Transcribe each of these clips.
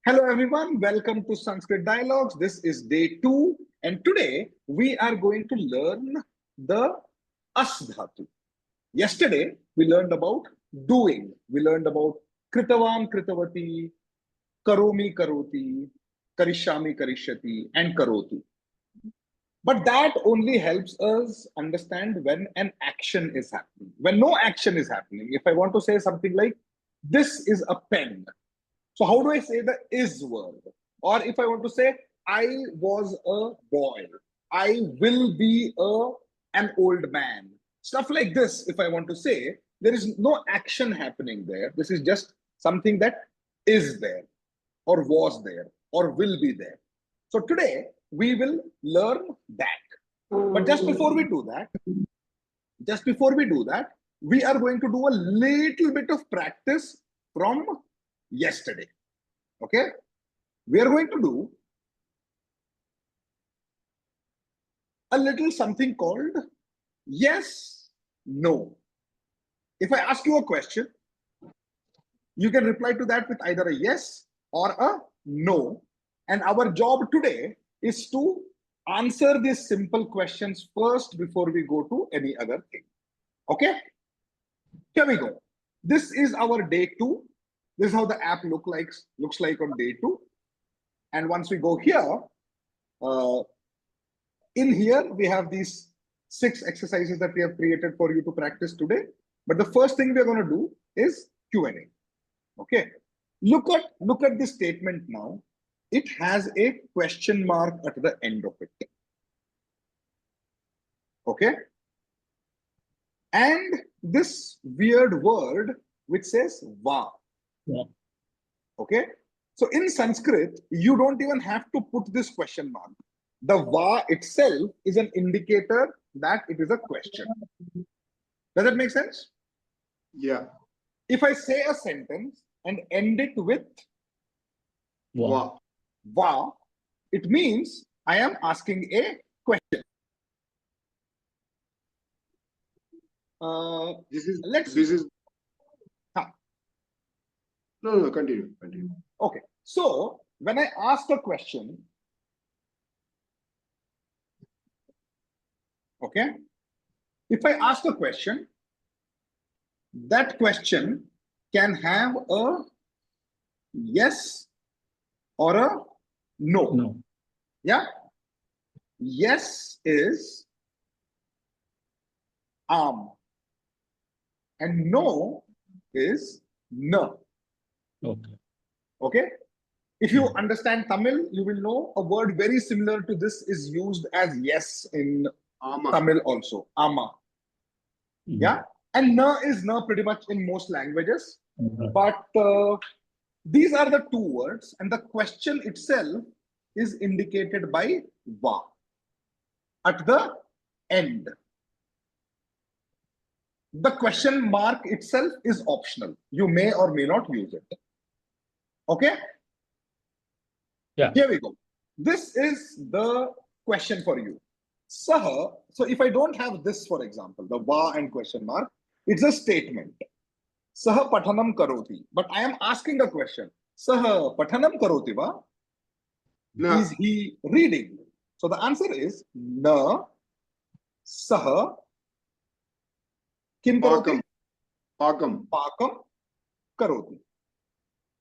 Hello everyone, welcome to Sanskrit Dialogues. This is day 2 and today we are going to learn the as dhatu. Yesterday we learned about doing. We learned about kritavam kritavati, karomi karoti, karishyami karishyati and karoti. But that only helps us understand when an action is happening. When no action is happening, if I want to say something like this is a pen, so how do I say the is word? Or if I want to say I was a boy, I will be an old man. Stuff like this, if I want to say, there is no action happening there. This is just something that is there or was there or will be there. So today we will learn that. But just before we do that, we are going to do a little bit of practice from yesterday. Okay, we are going to do a little something called yes, no. If I ask you a question, you can reply to that with either a yes or a no. And our job today is to answer these simple questions first before we go to any other thing. Okay, here we go. This is our day 2. This is how the app looks like on day 2. And once we go here, in here we have these 6 exercises that we have created for you to practice today. But the first thing we're going to do is Q&A. Okay, look at this statement now. It has a question mark at the end of it. Okay, and this weird word which says va. Yeah. Okay, so in Sanskrit, you don't even have to put this question mark. The va itself is an indicator that it is a question. Does that make sense? Yeah. If I say a sentence and end it with Va. Va, it means I am asking a question. This is. No, continue. Okay, so when I ask a question, okay, if I ask a question, that question can have a yes or a no. Yeah, yes is and no is no. Okay, if you understand Tamil, you will know a word very similar to this is used as yes in Tamil also, ama. Yeah, and na is na pretty much in most languages. But these are the 2 words, and the question itself is indicated by va at the end. The question mark itself is optional. You may or may not use it. Okay? Yeah. Here we go. This is the question for you. Saha, so if I don't have this, for example, the va and question mark, it's a statement. Saha pathanam karoti. But I am asking a question. Saha pathanam karoti va? No. Is he reading? So the answer is na saha kim karoti? Pakam karoti.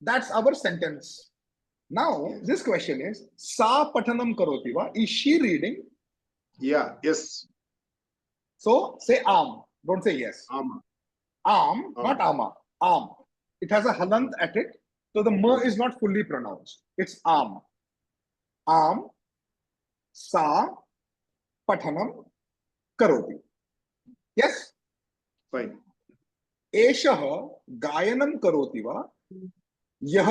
That's our sentence. Now, this question is, sa pathanam karoti va? Is she reading? Yeah, yes. So, say am. Don't say yes. Am, not ama. Am. It has a halant at it. So, the ma is not fully pronounced. It's am. Am, sa, pathanam, karoti. Yes? Fine. एषः गायनं करोति वा? यह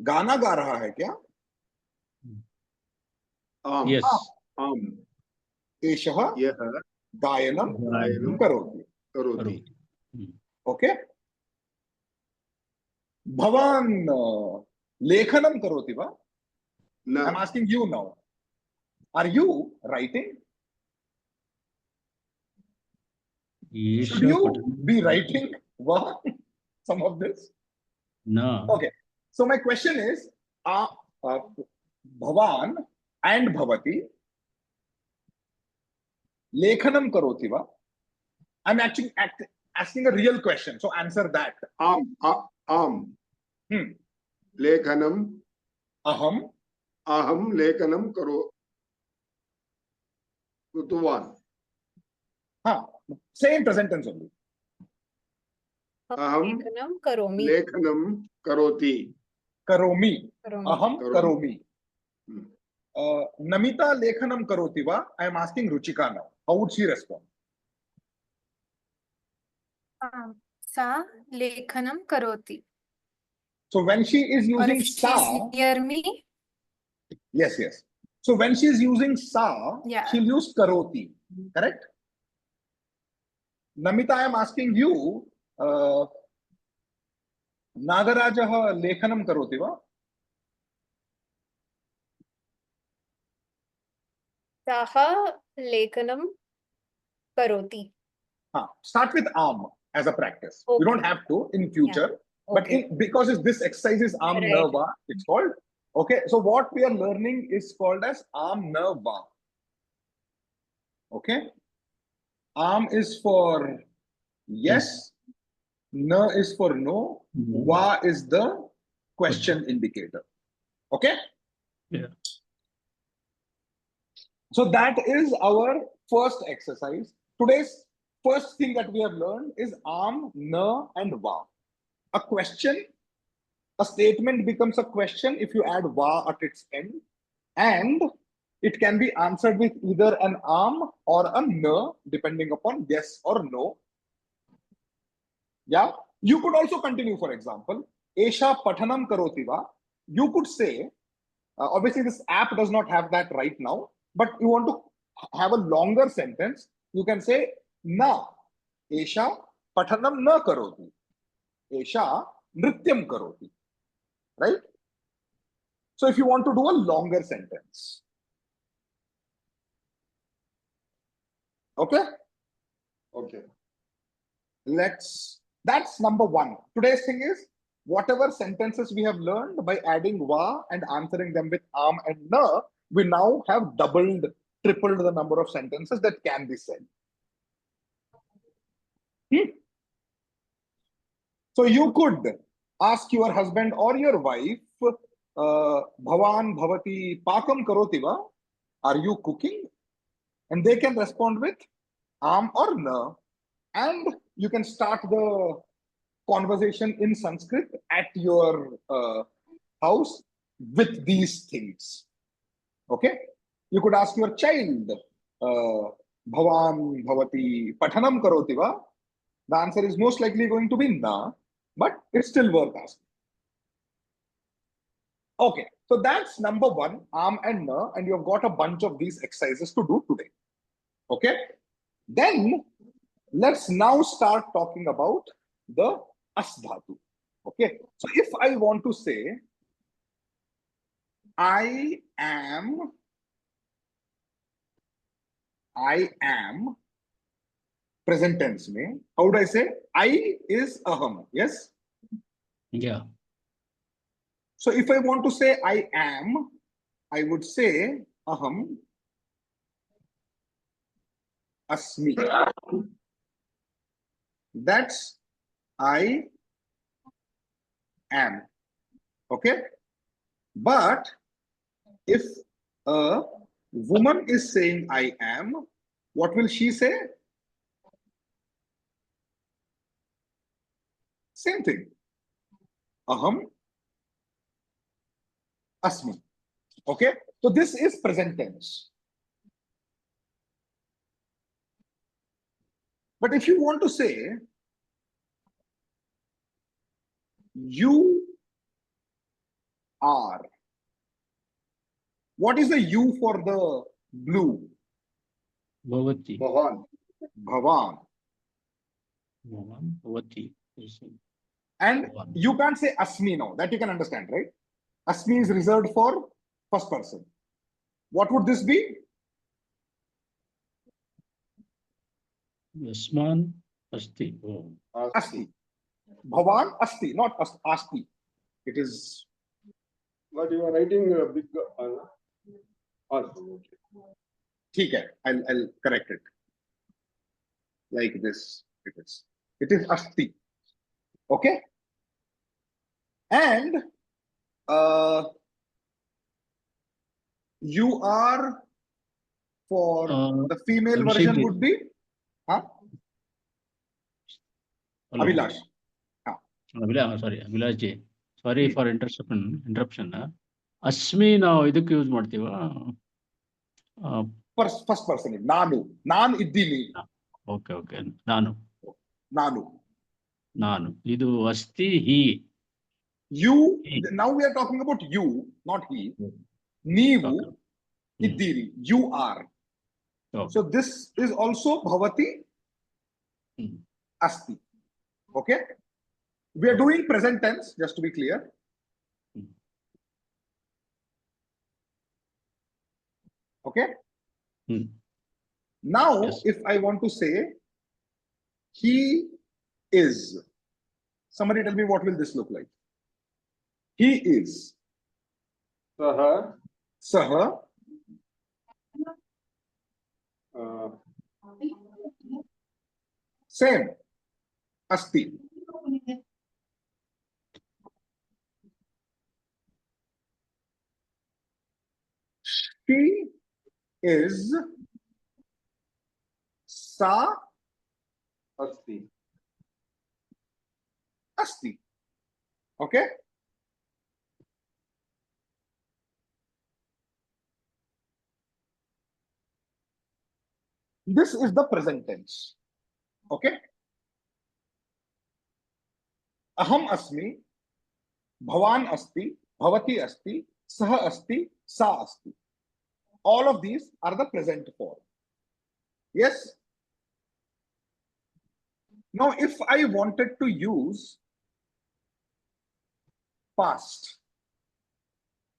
गाना गा रहा है क्या? Yes. एषः गायनं करोति. Okay. भवान् लेखनं करोति वा? No. I'm asking you now. Are you writing? Should you be writing some of this? No. Okay. So my question is, Bhavan and Bhavati lekhanam karoti va? I'm actually asking a real question, so answer that. Am. Lekhanam. Aham. Aham lekhanam Kutuvan. Same present tense only. Aham lekhanam karomi. lekhanam karoti. Karomi. Karomi. Aham karomi. Hmm. Namita lekhanam karoti va? I am asking Ruchika now. How would she respond? Sa lekhanam karoti. So when she is Or using if she's sa, near me, yes. So when she is using sa, yeah. she'll use karoti. Correct? Namita, I am asking you, Nagarajah lekhanam karoti va? Saha lekhanam karoti. Start with am as a practice. Okay. You don't have to in future, but Okay. because this exercise is am Right. nerva, it's called. Okay, so what we are learning is called as am nerva. Okay, am is for yes, na is for no, va is the question indicator. Okay. Yeah. So that is our first exercise. Today's first thing that we have learned is am, na, and va. A question, a statement becomes a question if you add va at its end, and it can be answered with either an am or a na, depending upon yes or no. Yeah, you could also continue. For example, Esha Pathanam Karoti va. You could say, obviously, this app does not have that right now, but you want to have a longer sentence, you can say, Na Esha Pathanam na karoti. Esha Nrityam karoti. Right? So if you want to do a longer sentence. Okay? Okay. That's number one. Today's thing is, whatever sentences we have learned by adding va and answering them with am and na, we now have doubled, tripled the number of sentences that can be said. So you could ask your husband or your wife, Bhavan Bhavati Pakam Karoti va? Are you cooking? And they can respond with am or na. And you can start the conversation in Sanskrit at your house with these things. Okay? You could ask your child, Bhavan Bhavati Pathanam Karoti va? The answer is most likely going to be na, but it's still worth asking. Okay, so that's number one, am and na, and you've got a bunch of these exercises to do today. Okay? Then let's now start talking about the as dhatu. Okay, so if I want to say I am present tense mein, how would I say? I is aham, yes? Yeah. So if I want to say I am, I would say aham asmi. That's I am. Okay? But if a woman is saying I am, what will she say? Same thing. Aham asmi. Okay? So this is present tense. But if you want to say you are, what is the U for the blue? Bhavati. Bhavan. Bhavan. Bhavati. And you can't say asmi now. That you can understand, right? Asmi is reserved for first person. What would this be? Yasman asti. Oh. Asti. Bhavan asti, not asti. It is But you are writing big. Also, okay. ठीक है, I'll correct it. Like this, it is asti. Okay? And you are for the female version Abhishek would be hello. Abhilash. Sorry Abhilash ji sorry for interruption ಅಸ್ಮಿ ನಾವು ಇದಕ್ಕೆ use ಮಾಡ್ತೀವ First person, ನಾನು ಇದ್ದೀನಿ. Okay okay ನಾನು ಇದು ಅಸ್ತಿ ಹಿ You, now we are talking about you, not he. ನೀವು ಇದ್ದೀರಿ, you are. So this is also bhavati asti. Okay? We are doing present tense, just to be clear. Okay? Now, Yes. if I want to say he is, somebody tell me what will this look like? He is. Saha. Saha. Same. Asti. She is. Sa. Asti. Asti. Okay? This is the present tense. Okay? Aham asmi, bhavan asti, bhavati asti, saha asti, sa asti. All of these are the present form. Yes? Now, if I wanted to use past,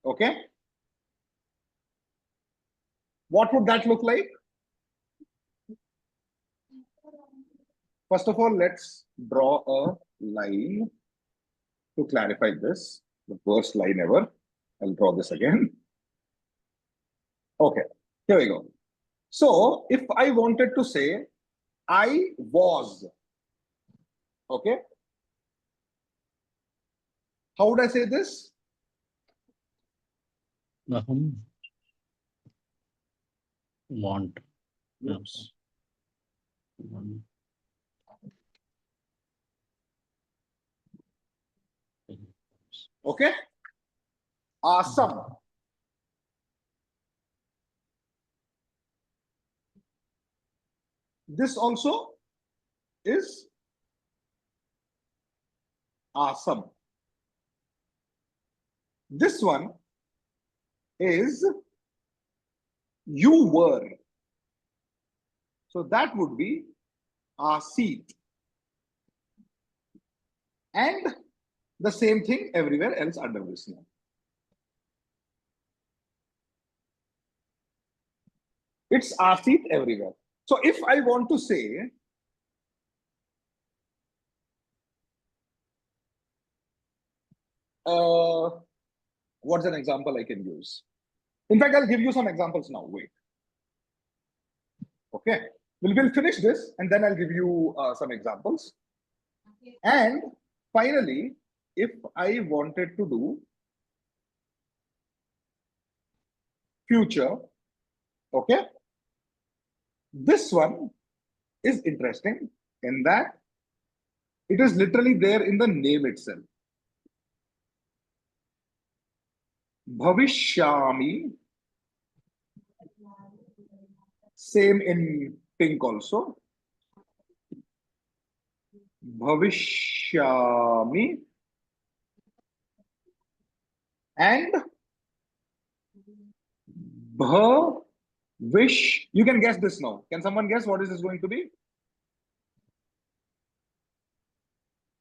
okay? What would that look like? First of all, let's draw a line to clarify this. The worst line ever. I'll draw this again. Okay, here we go. So, if I wanted to say, I was, okay? How would I say this? ಅಹಂ want Okay? Awesome. This also is awesome. This one is you were. So that would be asit. And the same thing everywhere else under this name. It's asit everywhere. So if I want to say, what's an example I can use? In fact, I'll give you some examples now. Wait. Okay. We'll finish this and then I'll give you some examples. And finally, if I wanted to do future, okay, this one is interesting in that it is literally there in the name itself. Bhavishyami, same in pink also. Bhavishyami and bhavish. You can guess this now. Can someone guess what is this going to be?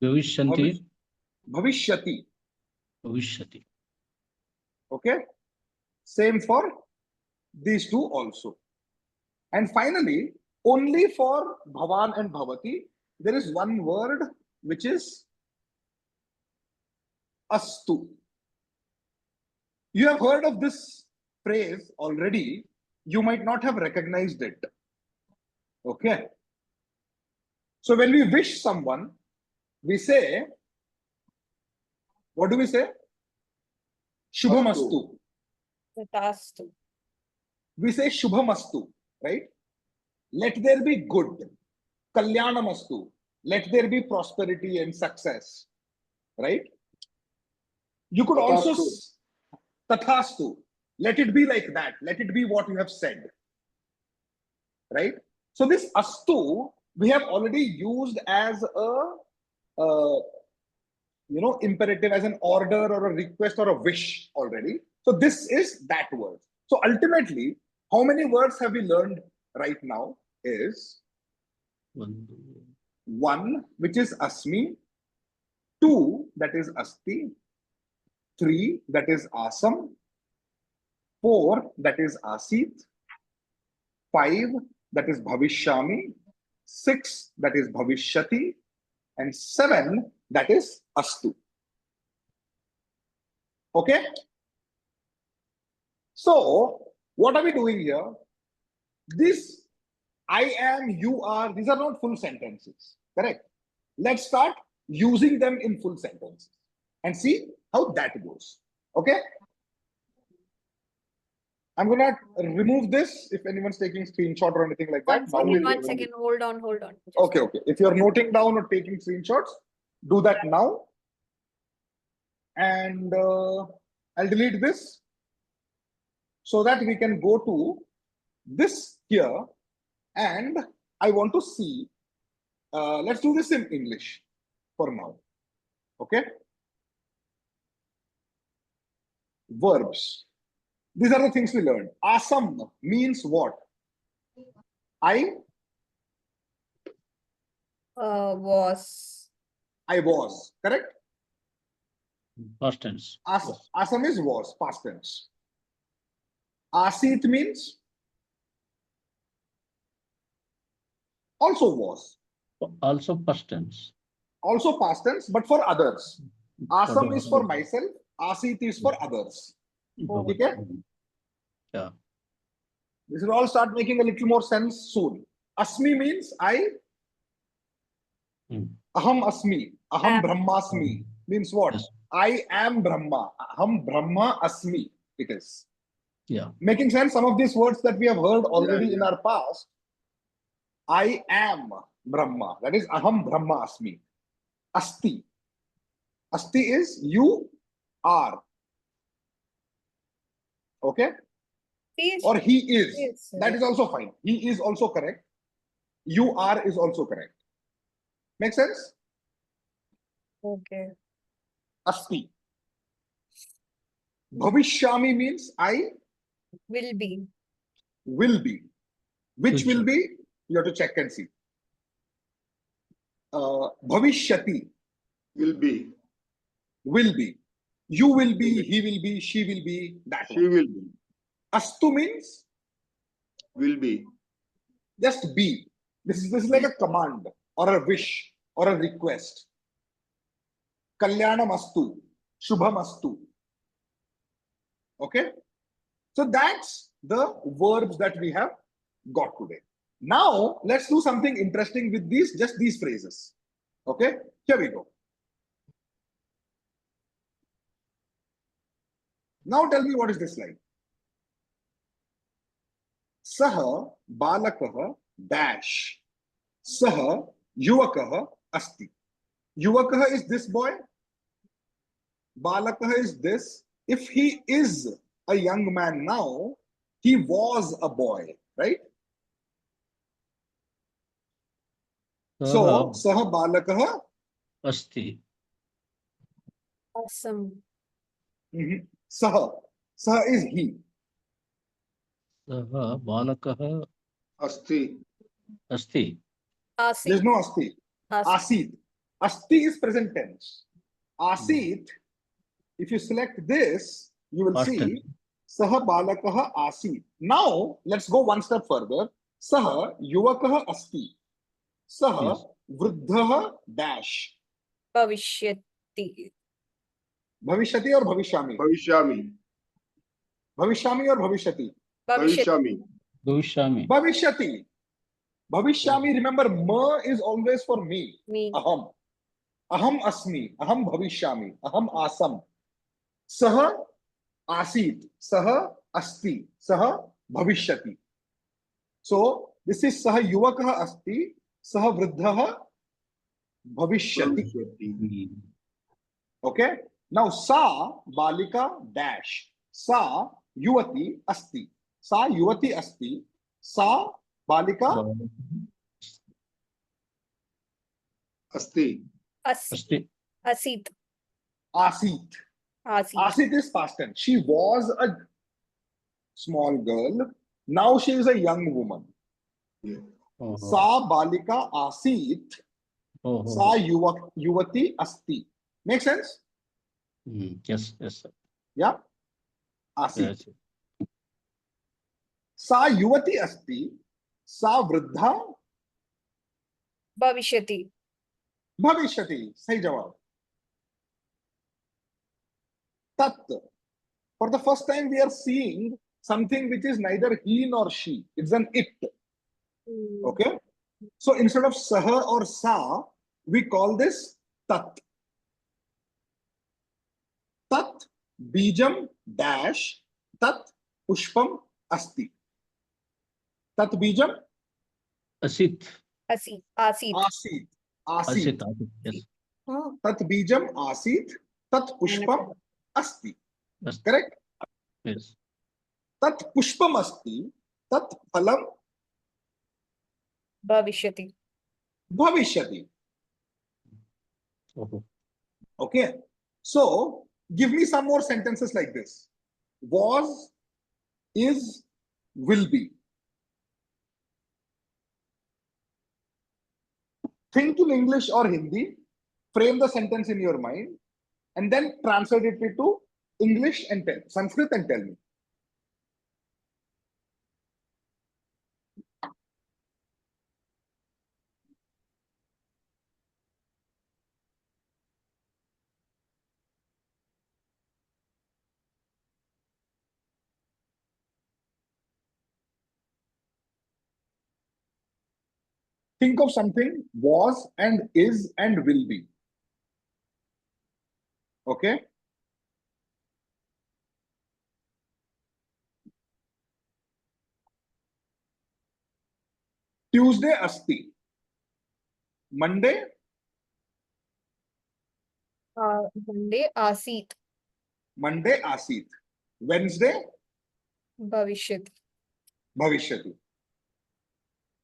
ಭವಿಷ್ಯಂತಿ Bhavishyati. ಭವಿಷ್ಯತಿ Okay. Same for these two also. And finally, only for Bhavan and Bhavati, there is one word which is astu. You have heard of this phrase already. You might not have recognized it. Okay. So when we wish someone, we say, what do we say? Shubhamastu. Tatastu. We say Shubhamastu, right? Let there be good. Kalyanamastu. Let there be prosperity and success, right? You could also Tathastu. Let it be like that. Let it be what you have said, right? So this astu we have already used as a imperative, as an order or a request or a wish already. So this is that word. So ultimately, how many words have we learned right now? Is one, which is asmi, two, that is asti, three, that is asam, four, that is asit, five, that is bhavishyami, six, that is bhavishyati, and seven, that is astu. Okay? So, what are we doing here? This I am, you are, these are not full sentences, correct? Let's start using them in full sentences and see how that goes. Okay? I'm gonna remove this if anyone's taking screenshot or anything like that. One second, hold on. Just Okay. If you're noting down or taking screenshots, do that now. And I'll delete this so that we can go to this here. And I want to see, let's do this in English for now. Okay? Verbs. These are the things we learned. Asam means what? I was. Correct? Past tense. Asam is was, past tense. Asit means also was. Also past tense. Also past tense, but for others. Asam is for myself, Asit is for others. Okay? Yeah. This will all start making a little more sense soon. Asmi means I. Aham asmi. Aham brahmasmi means what? Yes. I am Brahma. Aham Brahma asmi. It is. Yeah. Making sense? Some of these words that we have heard already in our past. I am Brahma. That is Aham Brahma asmi. Asti. Asti is you are. Okay? Or he is. Yes, That is also fine. He is also correct. You are is also correct. Make sense? Okay. Asti. Bhavishyami means I Will be. will be. Which Future. will be? You have to check and see. Bhavishyati Will be. will be. You will be, he will be, she will be, that She one. will be. Astu means Will be. just be. This is like a command or a wish or a request. Kalyanam astu, Shubham astu. Okay? So that's the verbs that we have got today. Now, let's do something interesting with just these phrases. Okay? Here we go. Now tell me, what is this like? Saha balakah dash. Saha yuvakah asti. Yuvakah is this boy. Balakah is this. If he is a young man now, he was a boy, right? So, saha balakah asti. Awesome. Saha. Saha is he. Saha balakah Asti. asti. There's no asti. Asit. Asti is present tense. Asit, if you select this, you will Past see tense. Saha balakah asit. Now, let's go one step further. Saha yuvakah asti. Saha Yes. vruddhah dash. Bhavishyati. Bhavishyati or bhavishyami? Bhavishyami. Bhavishyami or Bhavishyati? Bhavishyati. Bhavishami. Bhavishami. Bhavishyati. Bhavishyami, remember, ma is always for me. Me. Aham. Aham asmi. Aham bhavishyami. Aham asam. Saha asit. Saha asti. Saha bhavishyati. So, this is saha yuvakah asti. Saha vruddhah bhavishyati. Bhavishati. Okay. Now, sa balika dash. Sa yuvati asti. Sa yuvati asti. Sa balika Asti. Asi. Asti. Asit. asit. Asit. Asit is past tense. She was a small girl. Now she is a young woman. Yeah. Oh, Sa balika asit. oh, Sa yuvati asti. Make sense? Yes, yes, sir. Yeah. Asit. Yes. Sa yuvati asti. Sa vruddha Bhavishyati. bhavishyati. Sahi jawab. Tat. For the first time, we are seeing something which is neither he nor she. It's an it. Mm. Okay. So instead of saha or sa, we call this tat. Tat bijam dash tat pushpam asti. Tat bijam Asit. Asit. Asit. asit. Asit. Asit. Asit. Yes. Oh. Tat bijam asit. Tat pushpam asti. Yes. Correct? Yes. Tat pushpam asti. Tat phalam Bhavishyati. bhavishyati. Oh, Okay. So give me some more sentences like this. Was, is, will be. Think in English or Hindi, frame the sentence in your mind, and then translate it into English and Sanskrit and tell me. Think of something was and is and will be. Okay. Tuesday asti. Monday Monday. Asit. Monday asit. Wednesday Bhavishyati. bhavishyati.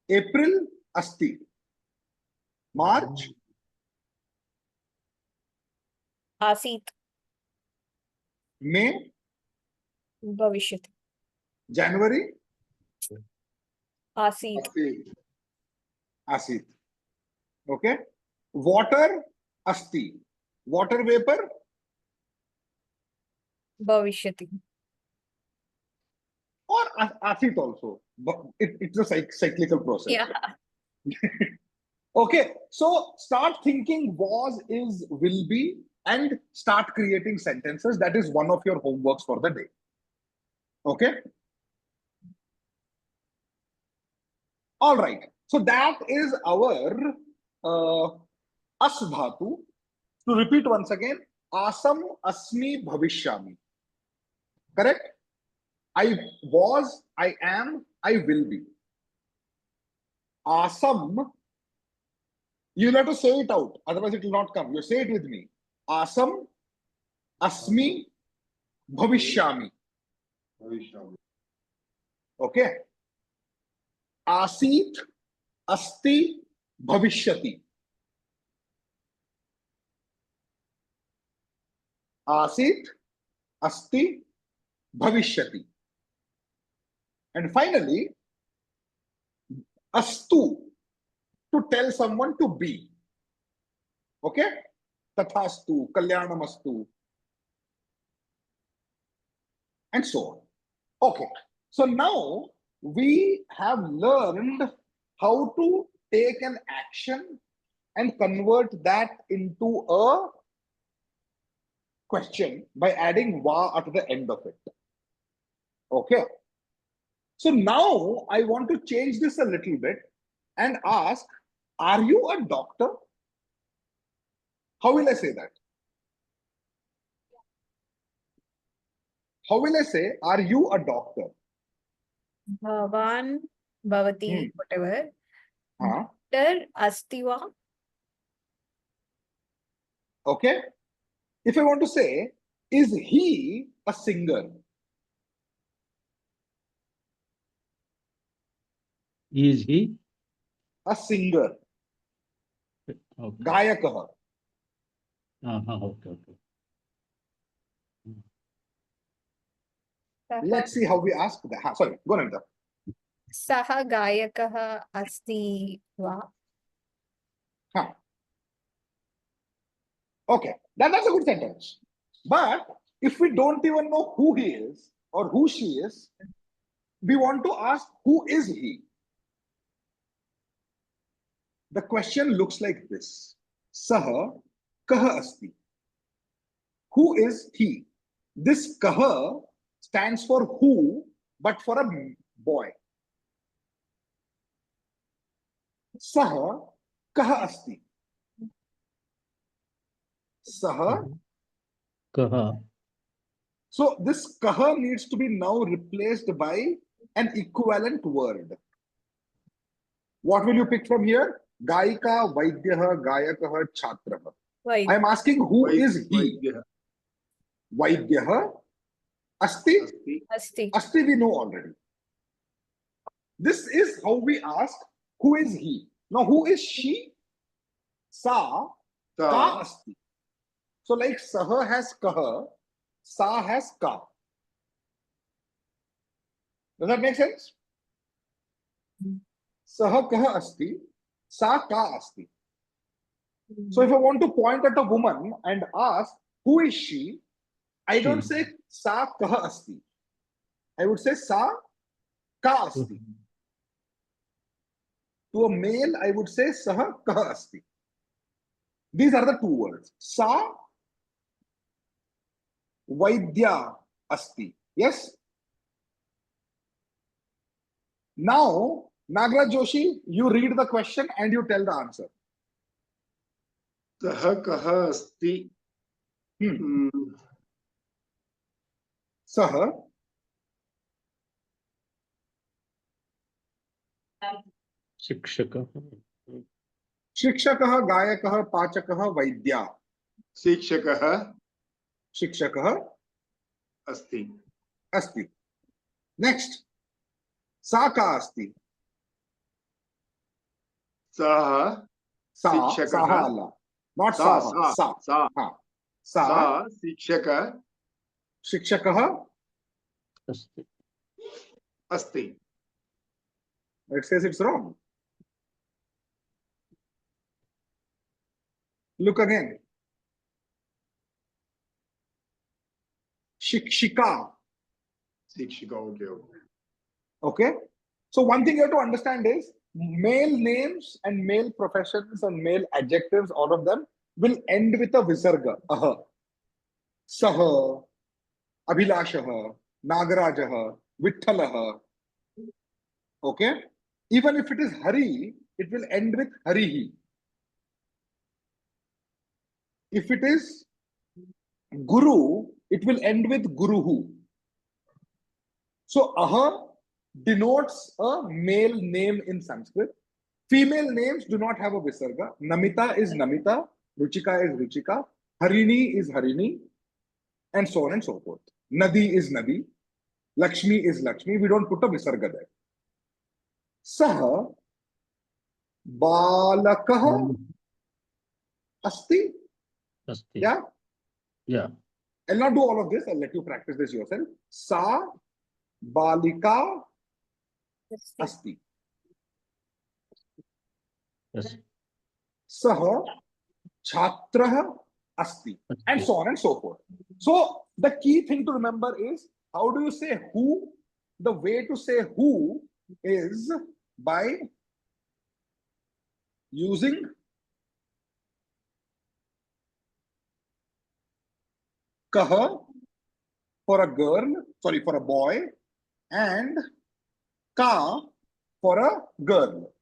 April asti. March Asit. May Bhavishyati. January Asit. Asti. asit. Okay. Water asti. Water vapor Bhavishyati. or asit also. But it's a cyclical process. Yeah. Okay. So start thinking was, is, will be, and start creating sentences. That is one of your homeworks for the day. Okay. All right. So that is our as dhatu. To repeat once again, asam, asmi, bhavishyami. Correct? I was, I am, I will be. Asam, you'll have to say it out, otherwise it will not come. You say it with me. Asam, asmi, bhavishyami. Bhavishami. Okay. Asit, asti, bhavishyati. Asit, asti, bhavishyati. And finally, astu, to tell someone to be. Okay? Tathastu, kalyanamastu, and so on. Okay. So now we have learned how to take an action and convert that into a question by adding va at the end of it. Okay. So now I want to change this a little bit and ask, are you a doctor? How will I say that? How will I say, are you a doctor? Bhavan, Bhavati, whatever. Huh? Doctor asti va? Okay. If I want to say, is he a singer? Is he? A singer. Okay. Gayakah. Okay. Okay. Let's see how we ask that. Sorry, go on. Saha gayakah asti va? Huh. Okay, that's a good sentence. But if we don't even know who he is or who she is, we want to ask, who is he? The question looks like this. Saha kaha asti. Who is he? This kaha stands for who, but for a boy. Saha kaha asti. Saha. Kaha. So this kaha needs to be now replaced by an equivalent word. What will you pick from here? Gaika, Vaidyaha, Gayakaha, Chhatraha. I am asking, who is he? Vaidyaha, Asti, Asti. Asti we know already. This is how we ask, who is he? Now, who is she? Sa, ka asti. So like Saha has kaha, Sa has ka. Does that make sense? Saha kaha asti, Sa ka asti. So if I want to point at a woman and ask, who is she? I don't say sa kaha asti. I would say sa ka asti. To a male, I would say saha kaha asti. These are the two words. Sa vaidya asti. Yes? Now, Nagraj Joshi, you read the question and you tell the answer. सः कः अस्ति Saha Shikshaka. शिक्षकः गायकः पाचकः वैद्या शिक्षकः शिक्षकः अस्ति अस्ति. Next, सा का अस्ति. सः सा शिक्षकः साहा अल्ला, not सा साहा, सा सा. सा सा सा शिक्षकः शिक्षकः Asti. अस्ति. It says it's wrong. Look again. Shikshika. शिक्षिका okay okay. Okay. So one thing you have to understand is male names and male professions and male adjectives, all of them will end with a visarga. Aha. Saha, Abhilashaha, Nagarajaha, Vittalaha. Okay. Even if it is Hari, it will end with Harihi. If it is Guru, it will end with Guruhu. So aha denotes a male name in Sanskrit. Female names do not have a visarga. Namita is Namita, Ruchika is Ruchika, Harini is Harini, and so on and so forth. Nadi is Nadi, Lakshmi is Lakshmi. We don't put a visarga there. Saha balakaha asti. Asti. Yeah? Yeah. I'll not do all of this. I'll let you practice this yourself. Sa balika asti. Yes. Saha chhatraha asti. And so on and so forth. So the key thing to remember is, how do you say who? The way to say who is by using kaha for a girl, sorry, for a boy, and ka for a girl.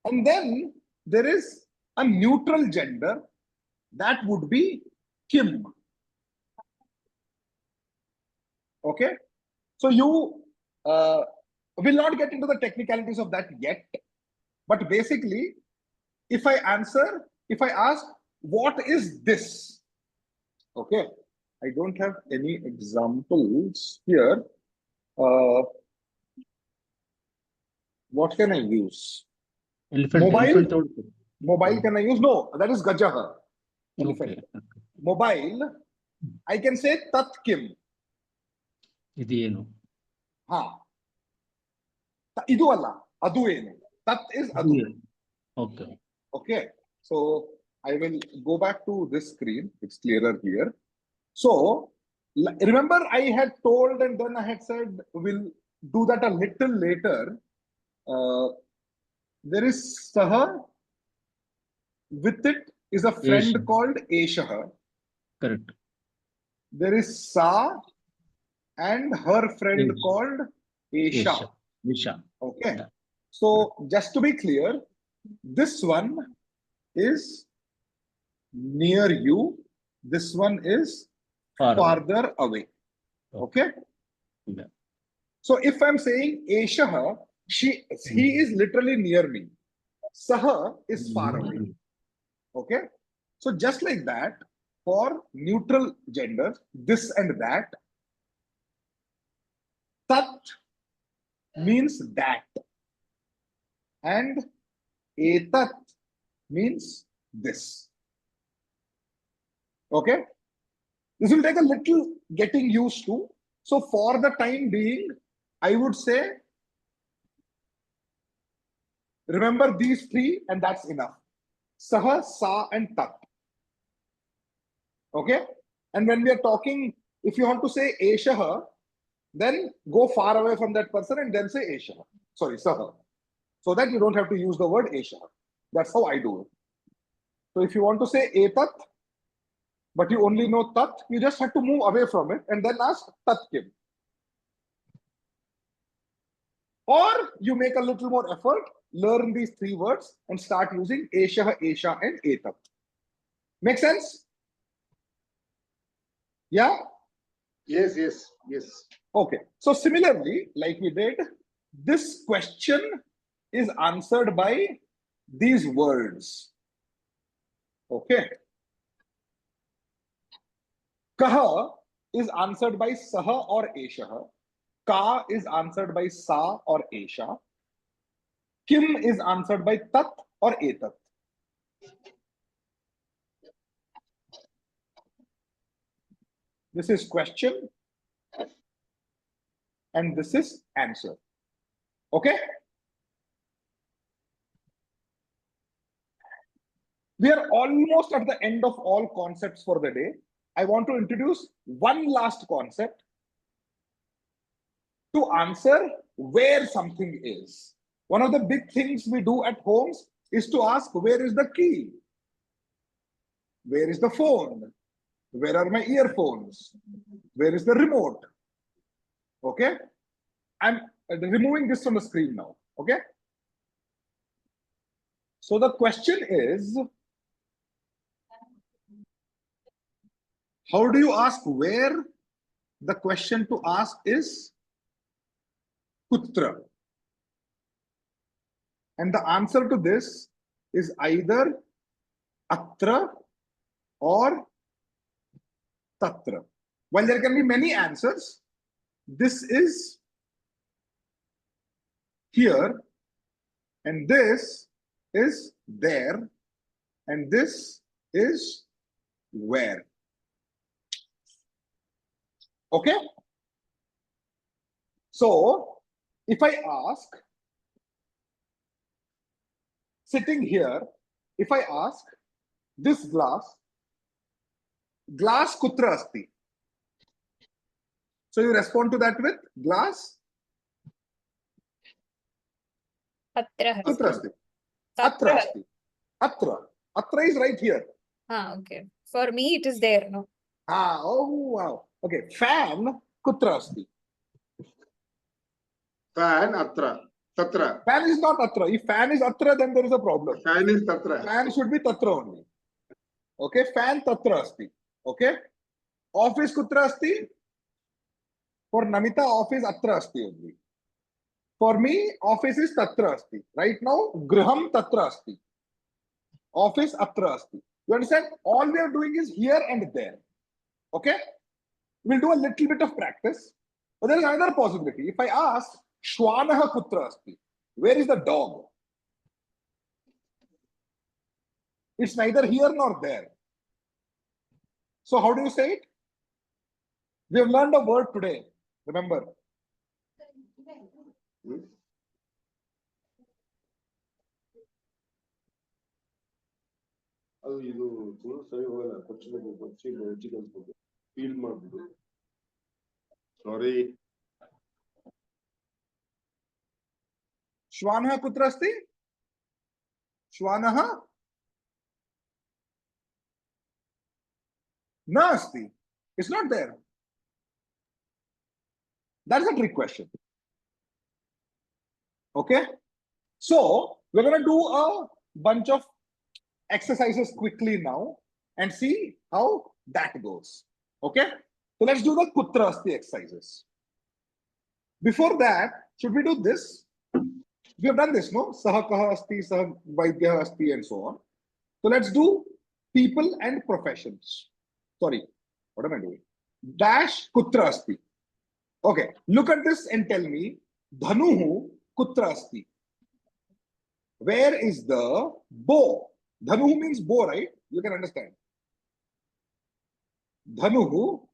And then there is a neutral gender, that would be Kim. Okay, so you will not get into the technicalities of that yet, but basically, if I ask, what is this? Okay, I don't have any examples here. What can I use? Elephant. Mobile? Elephant also. Mobile can I use? No, that is Gajaha. Elephant. Okay. Mobile, I can say Tat Kim. ಇದು ಏನು? Ha. Idu alla. Adu enu. Tat is adu. Okay. Okay. So I will go back to this screen. It's clearer here. So remember I had told and then I had said we'll do that a little later. There is Saha. With it is a friend Esha. called Eshaha. Correct. There is Sa and her friend Esha. called Esha. Esha. Okay. Yeah. So just to be clear, this one is near you. This one is Far away. farther away. Okay. Yeah. So if I'm saying Eshaha, he is literally near me. Saha is far away. Okay. So just like that, for neutral genders, this and that, tat means that, and etat means this. Okay. This will take a little getting used to. So for the time being, I would say, remember these three and that's enough. Saha, Sa and Tat. Okay. And when we are talking, if you want to say Eshaha, then go far away from that person and then say Eshaha. Sorry, Saha. So that you don't have to use the word Eshaha. That's how I do it. So if you want to say Etat, but you only know Tat, you just have to move away from it and then ask Tat Kim. Or you make a little more effort, learn these three words and start using Eshaha, Esha and Etat. Make sense? Yeah? Yes, yes, yes. Okay. So similarly, like we did, this question is answered by these words. Okay. Kaha is answered by Saha or Eshaha. Ka is answered by Sa or Esha. Kim is answered by Tat or Etat. This is question and this is answer. Okay? We are almost at the end of all concepts for the day. I want to introduce one last concept to answer where something is. One of the big things we do at homes is to ask, where is the key? Where is the phone? Where are my earphones? Where is the remote? Okay? I'm removing this from the screen now. Okay? So the question is, how do you ask where? The question to ask is kutra. And the answer to this is either atra or tatra. While there can be many answers, this is here, and this is there, and this is where. Okay? So, if I ask, sitting here, if I ask, this glass kutra asti? So you respond to that with glass Atra. kutra asti? Atra asti. Atra. Atra is right here. Ah, okay. For me, it is there. No. Ah, oh wow. Okay. Fan kutra asti? Fan atra. Tatra. Fan is not atra. If fan is atra, then there is a problem. Fan is tatra. Fan should be tatra only. Okay, fan tatra asti. Okay, office kutra asti. For Namita, office atra asti only. For me, office is tatra asti. Right now, griham tatra asti. Office atra asti. You understand? All we are doing is here and there. Okay? We'll do a little bit of practice. But there is another possibility. If I ask, Shwanaha kutra asti. Where is the dog? It's neither here nor there. So how do you say it? We have learned a word today. Remember. ಅದು ಇದು ಸರಿ ಹೋಗಲ್ಲ ಕೊಚ್ಚಿ ಕಲ್ಸ್ಬೇಕು feel ಮಾಡ್ಬಿಡು sorry Shwanaha kutra asti? Shwanaha? Na asti. It's not there. That's a trick question. Okay? So, we're going to do a bunch of exercises quickly now and see how that goes. Okay? So, let's do the kutra asti exercises. Before that, should we do this? We have done this, no? Saha kaha asti, saha vaidya asti, and so on. So, let's do people and professions. Sorry, what am I doing? Dash kutra asti. Okay, look at this and tell me, dhanuhu kutra asti. Where is the bow? Dhanuhu means bow, right? You can understand. Dhanuhu,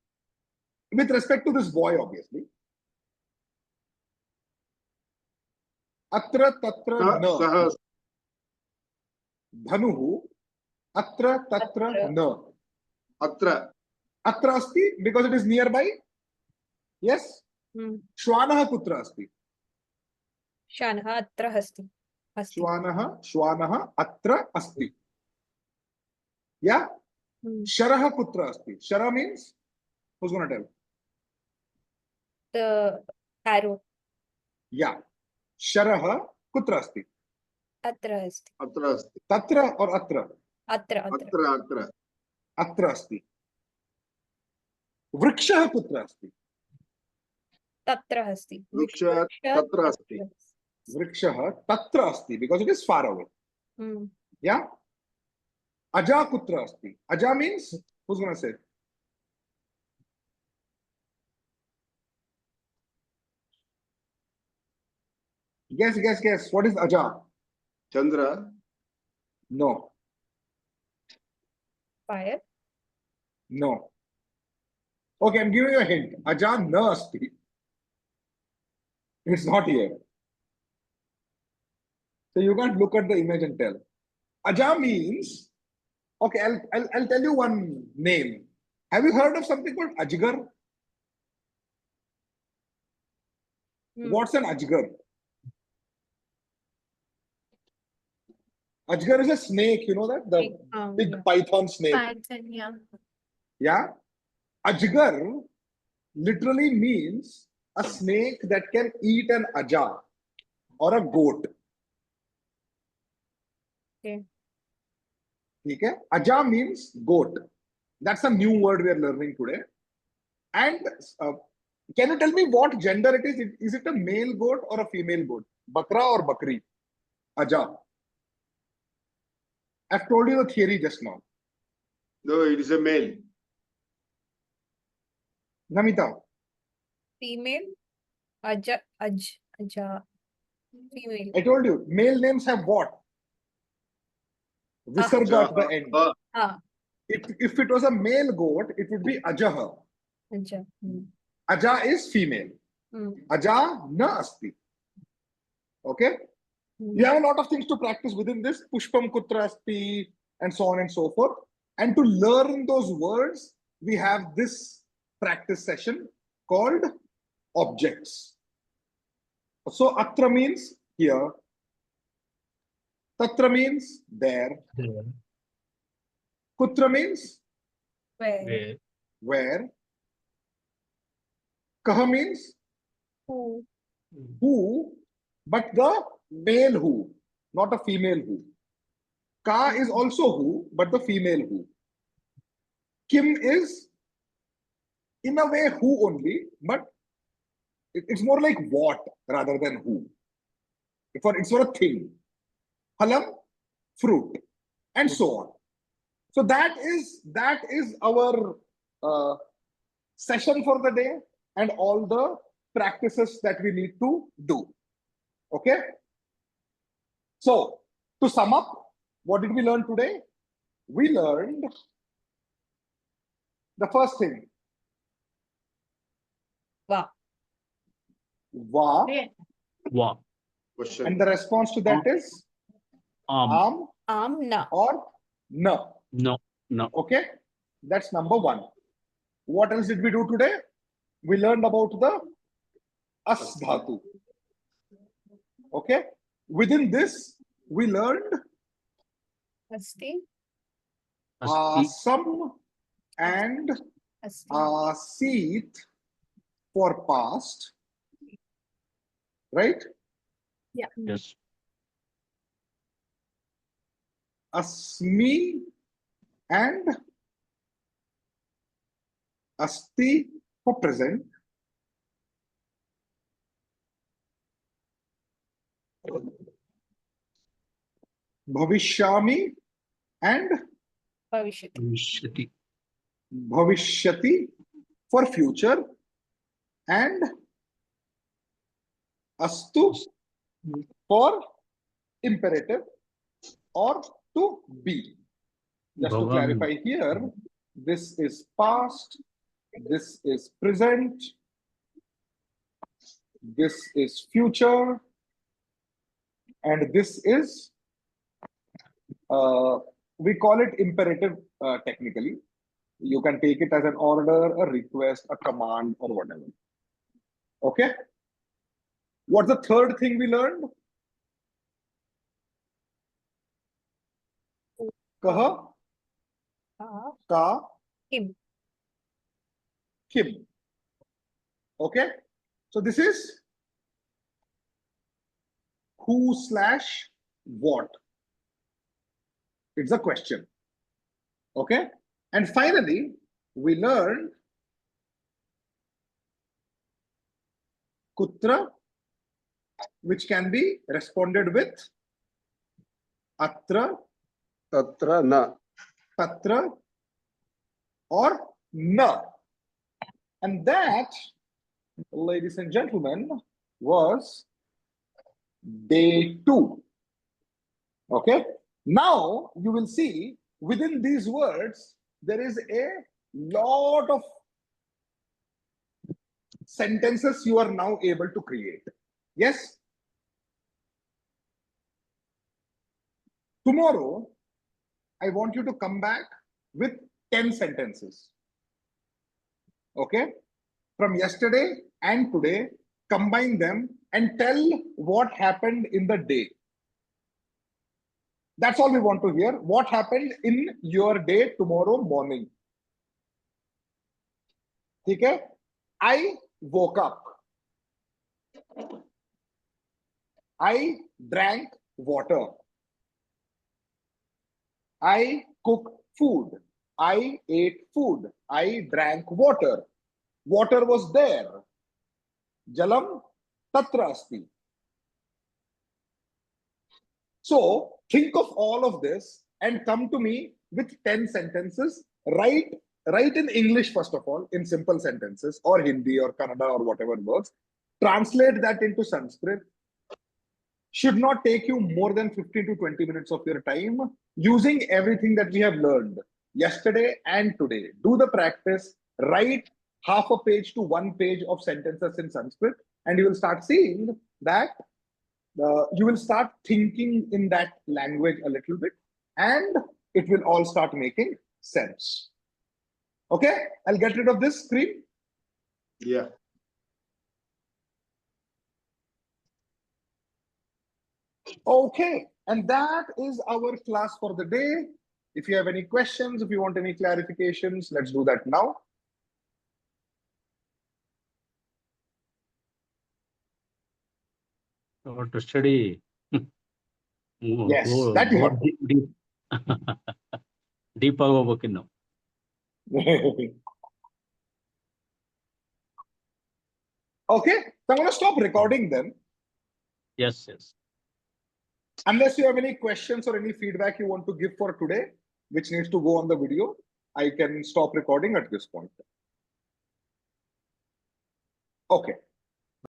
with respect to this boy, obviously. Atra tatra na. Dhanuhu, atra tatra na. atra Atra asti, because it is nearby. Yes? Shwanaha kutra asti. Shwanaha atra asti. Shwanaha atra asti. Yeah? Sharaha kutra asti. Shara means? Who's going to tell? The arrow. Yeah. Sharaha kutra asti. Atra asti. atra asti Tatra or atra? Atra. atra Atra asti. Vrikshaha kutra asti. Tatra asti. vriksha tatra asti Vrikshaha tatra asti, because it is far away. Hmm. Yeah? Aja kutra asti. Aja means? Who's going to say? Guess. What is Aja? chandra No. Fire. No. Okay, I'm giving you a hint. Aja na asti. It's not here. So you can't look at the image and tell. Aja means, okay, I'll tell you one name. Have you heard of something called Ajgar? What's an Ajgar? Ajgar is a snake, you know that? The big python snake. Python, yeah. Yeah? Ajgar literally means a snake that can eat an aja or a goat. Okay. Okay? Aja means goat. That's a new word we are learning today. And can you tell me what gender it is? Is it a male goat or a female goat? Bakra or bakri? Aja. I've told you the theory just now. no it is a male Namita. Female. Aja. Female. I told you, male names have what? Visarga at the end. If it was a male goat, it would be Ajaha. Aja. Aja is female. Aja na asti. Okay? You have a lot of things to practice within this. Pushpam kutra asti and so on and so forth. And to learn those words, we have this practice session called objects. So atra means here. Tatra means there. Kutra means Where? where. Kaha means Who? who, but the male who, not a female who. Ka is also who, but the female who. Kim is in a way who only, but it's more like what rather than who. It's for a thing. Phalam, fruit, and so on. So that is our session for the day and all the practices that we need to do. Okay. So to sum up, what did we learn today? We learned the first thing. Wow. Va, Wa. Question. and the response to that is am Na. or na. No. No. Okay, that's number one. What else did we do today? We learned about the as dhatu. Okay, within this we learned Asti. Asti. asam and Asti. asit for past, right? Yes. Asmi and asti for present. Bhavishyami and Bhavishyati. Vishyati. bhavishyati for future, and astu for imperative or to be. Just to Bhavam. clarify here, this is past, this is present, this is future, and this is, we call it imperative technically. You can take it as an order, a request, a command, or whatever. Okay? What's the third thing we learned? Kaha, Ka. ka, Kim. kim. Okay? So this is who slash what. It's a question. Okay? And finally, we learned kutra, which can be responded with atra, Tatra na. tatra, or na. And that, ladies and gentlemen, was day 2. Okay? Now you will see within these words, there is a lot of sentences you are now able to create. Yes? Tomorrow, I want you to come back with 10 sentences. Okay? From yesterday and today, combine them and tell what happened in the day. That's all we want to hear. What happened in your day tomorrow morning? Okay? I woke up. I drank water. I cooked food. I ate food. I drank water. Water was there. Jalam tatra asti. So think of all of this and come to me with 10 sentences. Write in English, first of all, in simple sentences, or Hindi or Kannada or whatever works. Translate that into Sanskrit. Should not take you more than 15 to 20 minutes of your time, using everything that we have learned yesterday and today. Do the practice. Write half a page to 1 page of sentences in Sanskrit, and you will start seeing that you will start thinking in that language a little bit, and it will all start making sense. Okay, I'll get rid of this screen. Yeah. Okay, and that is our class for the day. If you have any questions, if you want any clarifications, let's do that now. Or to study. Yes, that you have. deep. Deep ಆಗೋಗ್ಬೇಕು ಇನ್ನು. Okay, so I'm going to stop recording then. Yes, yes. Unless you have any questions or any feedback you want to give for today, which needs to go on the video, I can stop recording at this point. Okay.